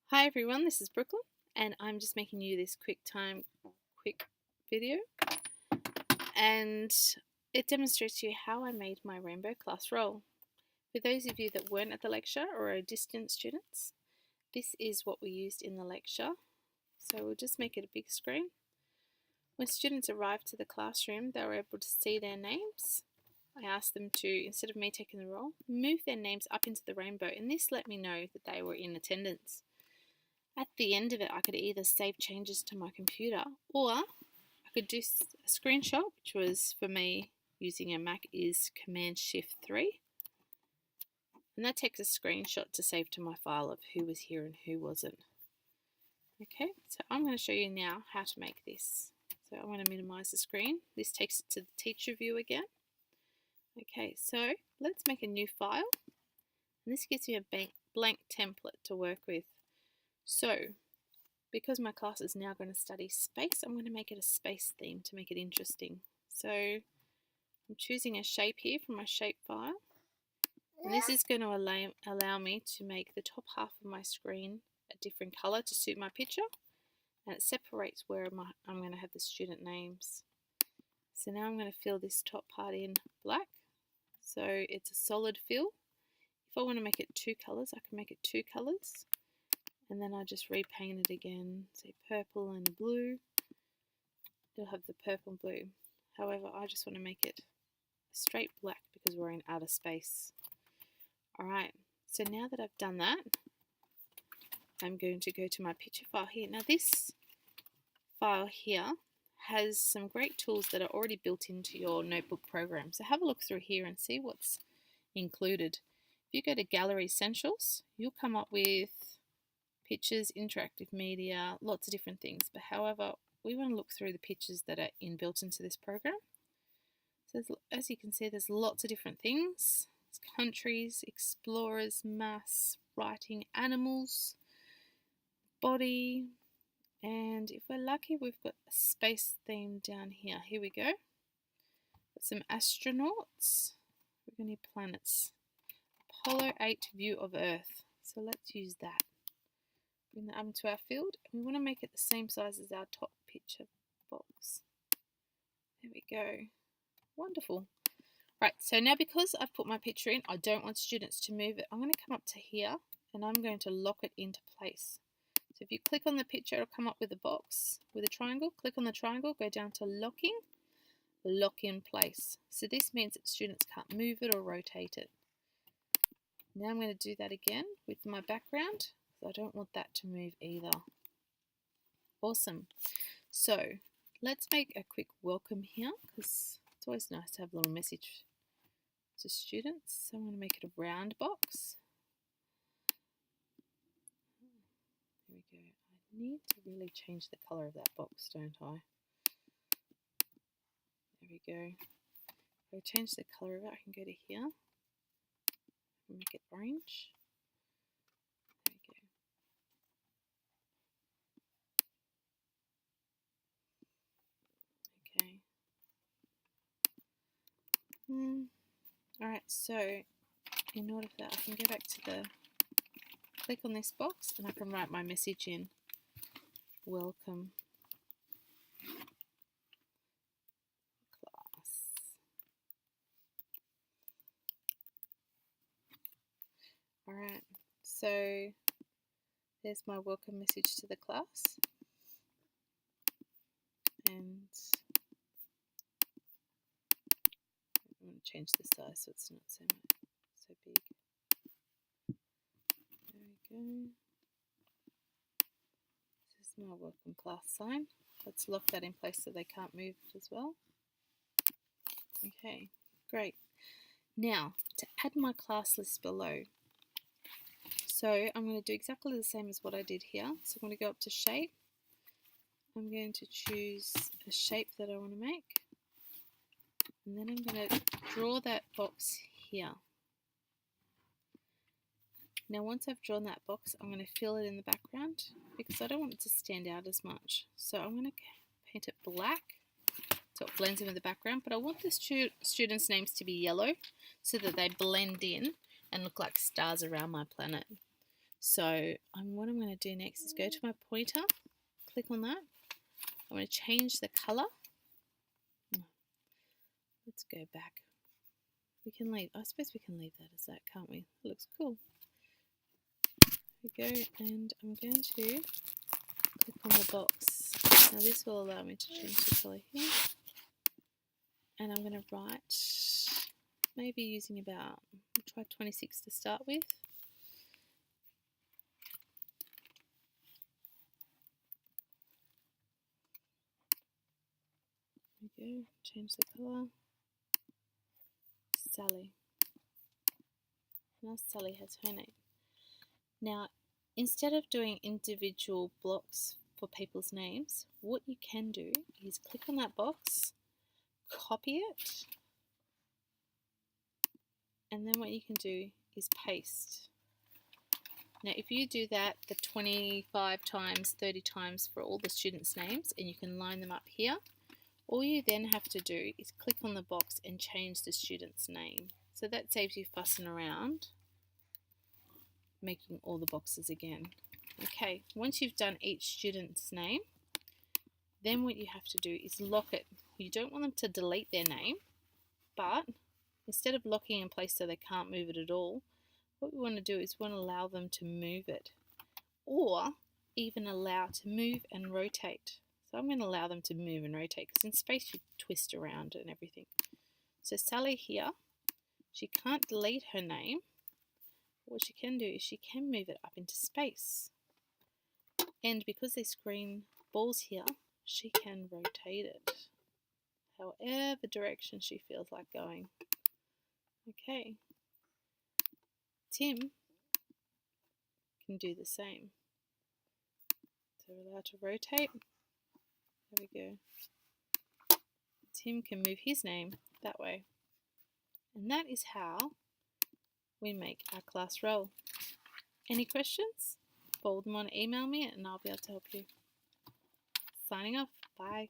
Hi everyone, this is Brooklyn and I'm just making you this quick video, and it demonstrates to you how I made my rainbow class roll. For those of you that weren't at the lecture or are distant students, this is what we used in the lecture. So we'll just make it a big screen. When students arrived to the classroom, they were able to see their names. I asked them to, instead of me taking the roll, move their names up into the rainbow, and this let me know that they were in attendance. At the end of it, I could either save changes to my computer or I could do a screenshot, which was for me using a Mac is Command-Shift-3. And that takes a screenshot to save to my file of who was here and who wasn't. Okay, so I'm going to show you now how to make this. So I'm going to minimize the screen. This takes it to the teacher view again. Okay, so let's make a new file. And this gives me a blank template to work with. So, because my class is now going to study space, I'm going to make it a space theme to make it interesting. So I'm choosing a shape here from my shape file, and this is going to allow me to make the top half of my screen a different colour to suit my picture, and it separates where I'm going to have the student names. So now I'm going to fill this top part in black, so it's a solid fill. If I want to make it two colours, I can make it two colours. And then I just repaint it again, say purple and blue. It'll have the purple and blue. However, I just want to make it straight black because we're in outer space. Alright, so now that I've done that, I'm going to go to my picture file here. Now this file here has some great tools that are already built into your notebook program. So have a look through here and see what's included. If you go to Gallery Essentials, you'll come up with pictures, interactive media, lots of different things. But however, we want to look through the pictures that are built into this program. So as you can see, there's lots of different things. There's countries, explorers, mass, writing, animals, body, and if we're lucky, we've got a space theme down here. Here we go. Got some astronauts. We're going to need planets. Apollo 8 view of Earth. So let's use that. Bring that up into our field. We want to make it the same size as our top picture box. There we go. Wonderful. Right, so now because I've put my picture in, I don't want students to move it. I'm going to come up to here and I'm going to lock it into place. So if you click on the picture, it'll come up with a box with a triangle. Click on the triangle, go down to locking, lock in place. So this means that students can't move it or rotate it. Now I'm going to do that again with my background. I don't want that to move either. Awesome. So let's make a quick welcome here because it's always nice to have a little message to students. So I'm going to make it a round box. There we go. I need to really change the colour of that box, don't I? There we go. If I change the colour of it, I can go to here and make it orange. Alright, so in order for that, I can go back to click on this box and I can write my message in. Welcome class. Alright, so there's my welcome message to the class. And I'm going to change the size so it's not so big. There we go. This is my welcome class sign. Let's lock that in place so they can't move it as well. Okay, great. Now, to add my class list below. So I'm going to do exactly the same as what I did here. So I'm going to go up to shape. I'm going to choose a shape that I want to make. And then I'm going to draw that box here. Now once I've drawn that box, I'm going to fill it in the background because I don't want it to stand out as much. So I'm going to paint it black so it blends in with the background, but I want the students' names to be yellow so that they blend in and look like stars around my planet. So what I'm going to do next is go to my pointer, click on that. I'm going to change the colour. Let's go back. We can leave, I suppose we can leave that as that, can't we? It looks cool. Here we go, and I'm going to click on the box. Now this will allow me to change the colour here. And I'm going to write, maybe using about, I'll try 26 to start with. There we go, change the colour. Sally. Now Sally has her name. Now, instead of doing individual blocks for people's names, what you can do is click on that box, copy it, and then what you can do is paste. Now, if you do that the 25 times, 30 times for all the students' names, and you can line them up here, all you then have to do is click on the box and change the student's name. So that saves you fussing around making all the boxes again. Okay, once you've done each student's name, then what you have to do is lock it. You don't want them to delete their name, but instead of locking in place so they can't move it at all, what we want to do is we want to allow them to move it, or even allow to move and rotate. So I'm going to allow them to move and rotate, because in space you twist around and everything. So Sally here, she can't delete her name. What she can do is she can move it up into space. And because there's green balls here, she can rotate it however direction she feels like going. Okay. Tim can do the same. So we're allowed to rotate. There we go. Tim can move his name that way. And that is how we make our class roll. Any questions? Forward them on, email me, and I'll be able to help you. Signing off. Bye.